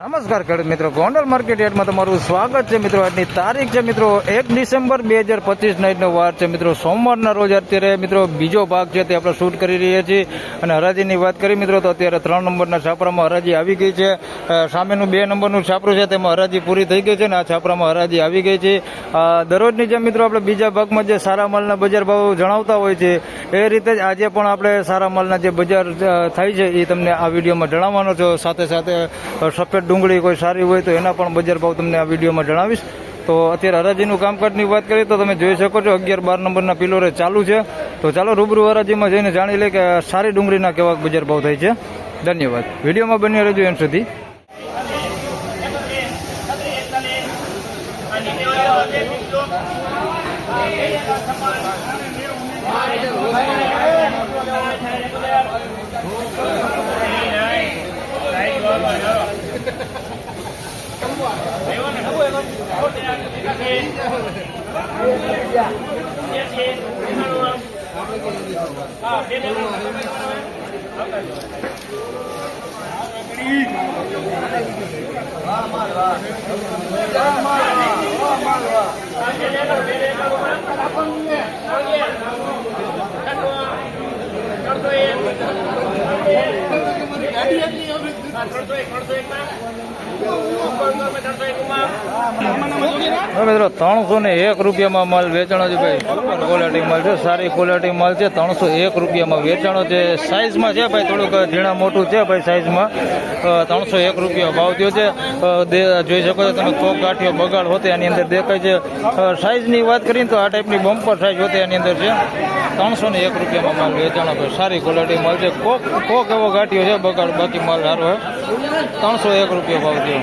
નમસ્કાર ખેડૂત મિત્રો, ગોંડલ માર્કેટ યાર્ડમાં તમારું સ્વાગત છે મિત્રો. આજની તારીખ છે મિત્રો 1 ડિસેમ્બર 2025 નાઇટનો વાર છે મિત્રો, સોમવારના રોજ. અત્યારે મિત્રો બીજો ભાગ છે તે આપણે શૂટ કરી રહ્યા છીએ. અને હરાજીની વાત કરી મિત્રો તો અત્યારે 3 નંબરના છાપરામાં હરાજી આવી ગઈ છે. સામેનું 2 નંબરનું છાપરું છે તેમાં હરાજી પૂરી થઈ ગઈ છે અને આ છાપરામાં હરાજી આવી ગઈ છે. દરરોજની જેમ મિત્રો આપણે બીજા ભાગમાં જે સારા માલના બજાર ભાવ જણાવતા હોય છે એ રીતે જ આજે પણ આપણે સારા માલના જે બજાર થાય છે એ તમને આ વિડીયોમાં જણાવવાનો છો. સાથે સાથે સફેદ ડુંગળી કોઈ સારી હોય તો એના પણ બજાર ભાવ તમને આ વિડીયોમાં જણાવીશ. તો અત્યારે હરાજીનું કામકાજની વાત કરીએ તો તમે જોઈ શકો છો 11-12 નંબરના પિલોરે ચાલુ છે. તો ચાલો રૂબરૂ હરાજીમાં જઈને જાણી લે કે સારી ડુંગળીના કેવા બજાર ભાવ થાય છે. ધન્યવાદ. વિડીયોમાં બની રહેજો એમ સુધી. મિત્રો 301 રૂપિયામાં માલ વેચાણો છે ભાઈ. સુપર ક્વોલિટી માલ છે, સારી ક્વોલિટી માલ છે. 301 રૂપિયામાં વેચાણો છે. સાઇઝમાં છે ભાઈ થોડુંક ઝીણા મોટું છે ભાઈ સાઇઝમાં. 301 રૂપિયા ભાવ થયો છે. જોઈ શકો છો તમે કોક ગાંઠિયો બગાડ હોતે આની અંદર દેખાય છે. સાઇઝની વાત કરીએ તો આ ટાઈપની બમ્પર સાઇઝ હોતે આની અંદર છે. 301 રૂપિયામાં માલ વેચાણો ભાઈ. સારી ક્વોલિટી માલ છે. કોક એવો ગાંઠિયો છે બગાડ, બાકી માલ સારો હોય. 301 રૂપિયા ભાવ થયો.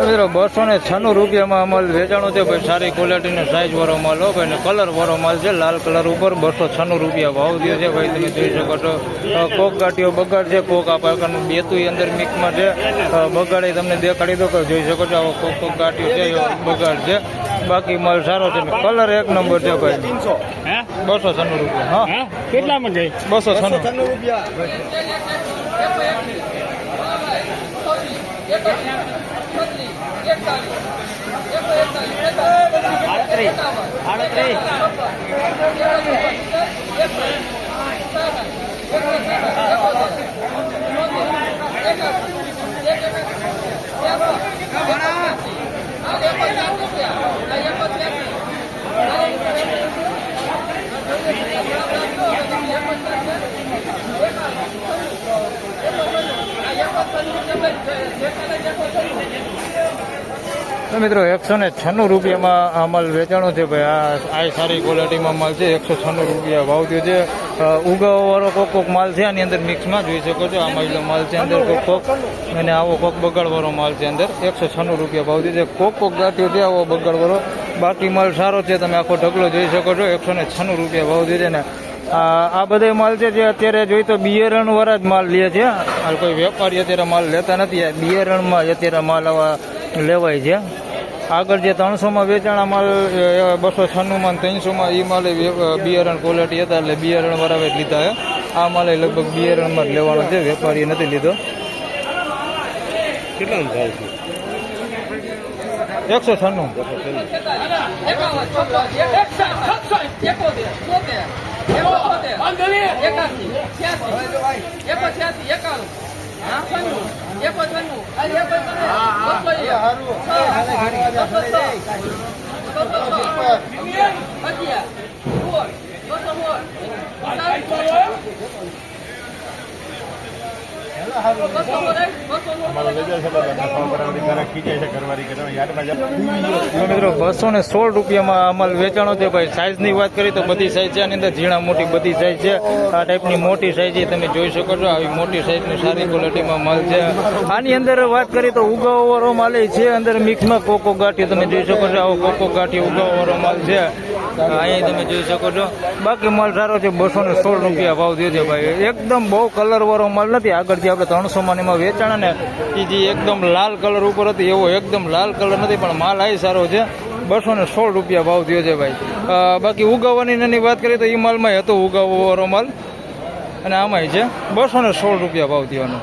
મિત્રો 296 રૂપિયામાં માલ વેચાણો છે ભાઈ. સારી ક્વોલિટીનો સાઇઝ વાળો માલ હો ભાઈ. કલર વાળો માલ છે, લાલ કલર ઉપર 296 રૂપિયા ભાવ થયો છે ભાઈ. તમે જોઈ શકો છો કોક ગાંઠિયો બગાડ છે. કોક આ પ્રકારનું બેતું અંદર મિક્સમાં છે. બગાડે તમને દેખાડી દો કે જોઈ શકો છો આવો કોક ગાંઠિયો છે બગાડ છે. બાકી માલ સારો છે. કલર 1 નંબર છે ભાઈ. 296 રૂપિયા. હા કેટલામાં જાય? 296 રૂપિયા. તો મિત્રો 196 રૂપિયામાં આ માલ વેચાણો છે ભાઈ. આ સારી ક્વોલિટીમાં માલ છે. 196 રૂપિયા ભાવ થયો છે. ઉગાવવાળો કોક માલ છે આની અંદર મિક્સમાં જોઈ શકો છો. આ મહિલો માલ છે અંદર કોક અને આવો કોક બગાડવાળો માલ છે અંદર. 196 રૂપિયા ભાવ થયો છે. કોક ગાંઠિયો છે આવો બગાડવાળો. બાકી માલ સારો છે. તમે આખો ઢગલો જોઈ શકો છો. 196 રૂપિયા ભાવ થયો છે ને આ બધા માલ છે જે અત્યારે જોઈ તો બિયારણ વાળા જ માલ લે છે. હાલ કોઈ વેપારી અત્યારે માલ લેતા નથી. બિયારણમાં અત્યારે માલ આવા લેવાય છે. આગળ જે 300માં વેચાણા માલ 296માં 300માં એ માલ બિયારણ ક્વોલિટી હતા એટલે બિયારણ વાળા લીધા છે. આ માલ લગભગ બિયારણમાં જ લેવાનો છે, વેપારીએ નથી લીધો. કેટલાનો ભાવ છે? 196. મિત્રો 216 રૂપિયામાં અમલ વેચાણો છે ભાઈ. સાઈઝની વાત કરીએ તો બધી સાઈઝ છે, આની અંદર ઝીણા મોટી બધી સાઈઝ છે. આ ટાઈપની મોટી સાઈઝ છે, તમે જોઈ શકો છો. આવી મોટી સાઈઝની સારી ક્વોલિટીમાં માલ છે. આની અંદર વાત કરીએ તો ઉગાવવાળો માલ છે, અંદર મિક્સમાં કોકો ગાંઠિયો તમે જોઈ શકો છો. આવો કોકો ગાંઠિયો ઉગાવવાળો માલ છે, અહીં તમે જોઈ શકો છો. બાકી માલ સારો છે. 216 રૂપિયા ભાવ થયો છે ભાઈ. એકદમ બહુ કલર વાળો માલ નથી. આગળ જે આપણે 300 માં એમાં વેચાણ ને એ જે એકદમ લાલ કલર ઉપર હતી એવો એકદમ લાલ કલર નથી, પણ માલ આ સારો છે. 216 રૂપિયા ભાવ થયો છે ભાઈ. બાકી ઉગાવવાની નાની વાત કરીએ તો એ માલમાં હતો ઉગાવવાળો માલ, અને આમાંય છે. 216 રૂપિયા ભાવ થવાનો.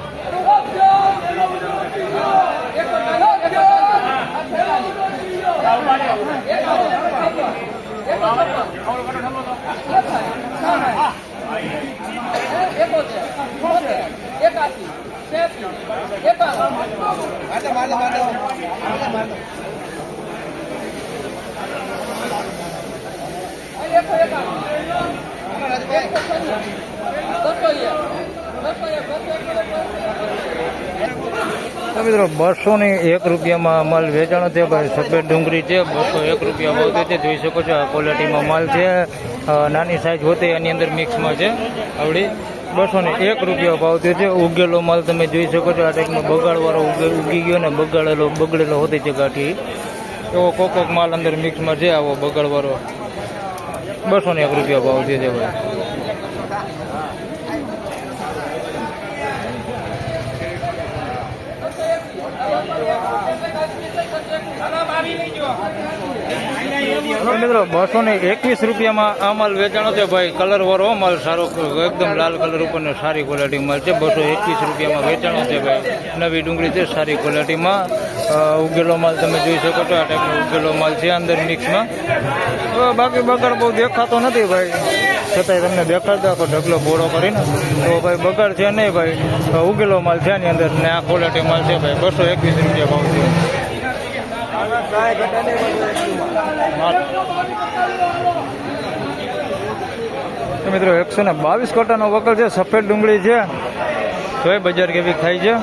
મિત્રો 201 રૂપિયામાં માલ વેચાણો છે ભાઈ. સફેદ ડુંગળી છે, 201 રૂપિયા ભાવ છે. જોઈ શકો છો આ ક્વોલિટીમાં માલ છે. નાની સાઈઝ હોતી એની અંદર મિક્સમાં છે. આવડી 201 રૂપિયા ભાવ થયો છે. ઉગેલો માલ તમે જોઈ શકો છો. આ ટાઈપનો બગાડવાળો ઉગી ગયો ને બગડેલો હોતી છે ગાંઠી, એવો કોકોક માલ અંદર મિક્સમાં છે. આવો બગાડવાળો 201 રૂપિયા ભાવ થયો છે ભાઈ. મિત્રો 221 રૂપિયામાં આ માલ વેચાણો છે ભાઈ. કલર વાળો માલ સારો, એકદમ લાલ કલર ઉપર ને સારી ક્વોલિટી માલ છે. 221 રૂપિયામાં વેચાણો છે ભાઈ. નવી ડુંગળી છે, સારી ક્વોલિટીમાં. ઉગેલો માલ તમે જોઈ શકો છો. આ ટાઈપનો ઉગેલો માલ છે અંદર મિક્સમાં. બાકી બગાડ બહુ દેખાતો નથી ભાઈ, છતાંય તમને દેખાડતો આખો ઢગલો બોળો કરીને તો ભાઈ બગાડ છે નહીં ભાઈ. ઉગેલો માલ છે આની અંદર ને આ ક્વોલિટી માલ છે ભાઈ. 221 રૂપિયા ભાવ છે. મિત્રો 122 કટાનો વકલ છે. સફેદ ડુંગળી છે. તોય બજાર કેવી થાય છે.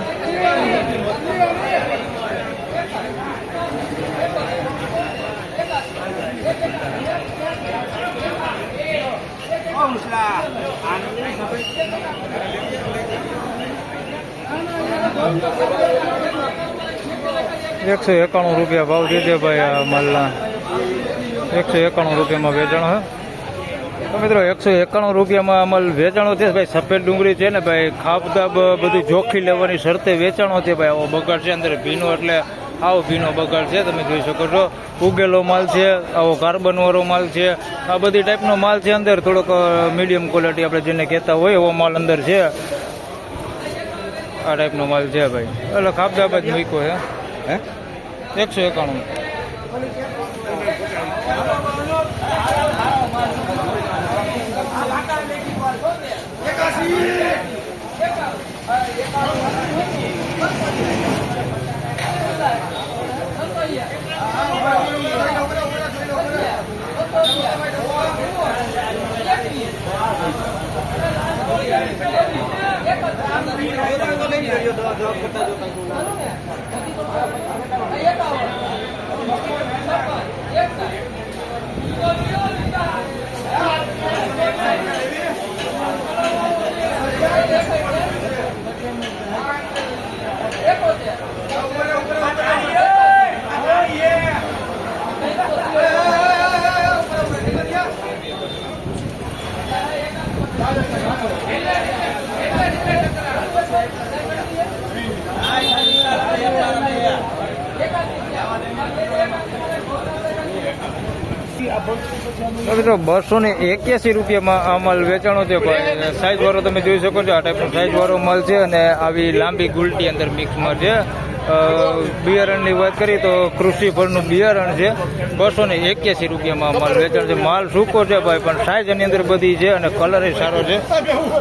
₹191 રૂપિયા ભાવ દીધે ભાઈ. આ માલના 191 રૂપિયામાં વેચાણ હે. તો મિત્રો 191 રૂપિયામાં માલ વેચાણો છે ભાઈ. સફેદ ડુંગળી છે ને ભાઈ. ખાબદાબ બધું જોખી લેવાની શરતે વેચાણો છે ભાઈ. આવો બગાડ છે અંદર ભીનો, એટલે આવો ભીનો બગાડ છે. તમે જોઈ શકો છો. ઉગેલો માલ છે, આવો કાર્બન વાળો માલ છે. આ બધી ટાઈપનો માલ છે અંદર. થોડોક મીડિયમ ક્વોલિટી આપણે જેને કહેતા હોય એવો માલ અંદર છે. આ ટાઈપનો માલ છે ભાઈ. એટલે ખાબદાબ જ મૂક્યો છે. 191. મિત્રો 281 રૂપિયામાં આ માલ વેચાણો છે. સાઈઝ વાળો તમે જોઈ શકો છો. આ ટાઈપનો સાઈઝ વાળો માલ છે અને આવી લાંબી ગુલટી અંદર મિક્સમાં છે. બિયારણની વાત કરીએ તો કૃષિ ફળનું બિયારણ છે. 281 રૂપિયામાં માલ વેચાણ છે. માલ સૂકો છે ભાઈ, પણ સાઈઝ એની અંદર બધી છે અને કલર સારો છે.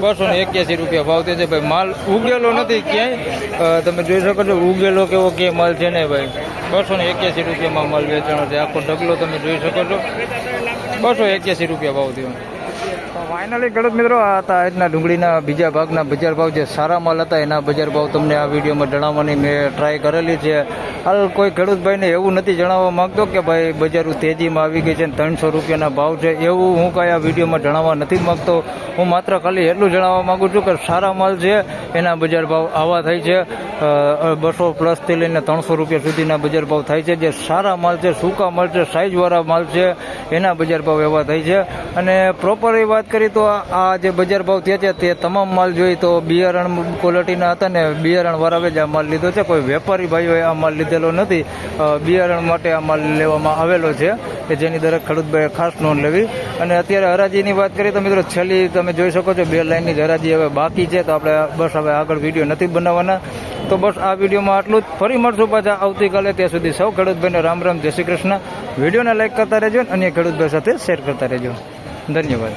281 રૂપિયા ભાવ છે ભાઈ. માલ ઉગેલો નથી ક્યાંય. તમે જોઈ શકો છો ઉગેલો કેવો કે માલ છે ને ભાઈ. 281 રૂપિયામાં માલ વેચાણો છે. આખો ઢગલો તમે જોઈ શકો છો. 281 રૂપિયા ભાવ થયો. ફાઇનલી ખેડૂત મિત્રો આ હતા આજના ડુંગળીના બીજા ભાગના બજાર ભાવ જે સારા માલ હતા એના બજાર ભાવ તમને આ વિડીયોમાં જણાવવાની મેં ટ્રાય કરેલી છે. હાલ કોઈ ખેડૂત ભાઈને એવું નથી જણાવવા માંગતો કે ભાઈ બજારો તેજીમાં આવી ગઈ છે ને 300 રૂપિયાના ભાવ છે, એવું હું કાંઈ આ વિડીયોમાં જણાવવા નથી માંગતો. હું માત્ર ખાલી એટલું જણાવવા માગું છું કે સારા માલ છે એના બજાર ભાવ આવા થાય છે. 200+ લઈને 300 રૂપિયા સુધીના બજાર ભાવ થાય છે. જે સારા માલ છે, સૂકા માલ છે, સાઇઝવાળા માલ છે એના બજાર ભાવ એવા થાય છે. અને પ્રોપર એ વાત કરી તો આ જે બજાર ભાવ થયા છે તે તમામ માલ જોઈ તો બિયારણ ક્વોલિટીના હતા ને બિયારણ વાળાએ જ આ માલ લીધો છે. કોઈ વેપારી ભાઈઓએ આ માલ લીધેલો નથી. બિયારણ માટે આ માલ લેવામાં આવેલો છે કે જેની દરેક ખેડૂતભાઈએ ખાસ નોંધ લેવી. અને અત્યારે હરાજીની વાત કરીએ તો મિત્રો છેલ્લી તમે જોઈ શકો છો 2 લાઇનની જ હરાજી હવે બાકી છે. તો આપણે બસ હવે આગળ વિડીયો નથી બનાવવાના. તો બસ આ વિડીયોમાં આટલું જ. ફરી મળશું પાછા આવતીકાલે. ત્યાં સુધી સૌ ખેડૂતભાઈને રામ રામ, જય શ્રી કૃષ્ણ. વિડીયોને લાઈક કરતા રહેજો અને અન્ય ખેડૂતભાઈ સાથે શેર કરતા રહેજો. ધન્યવાદ.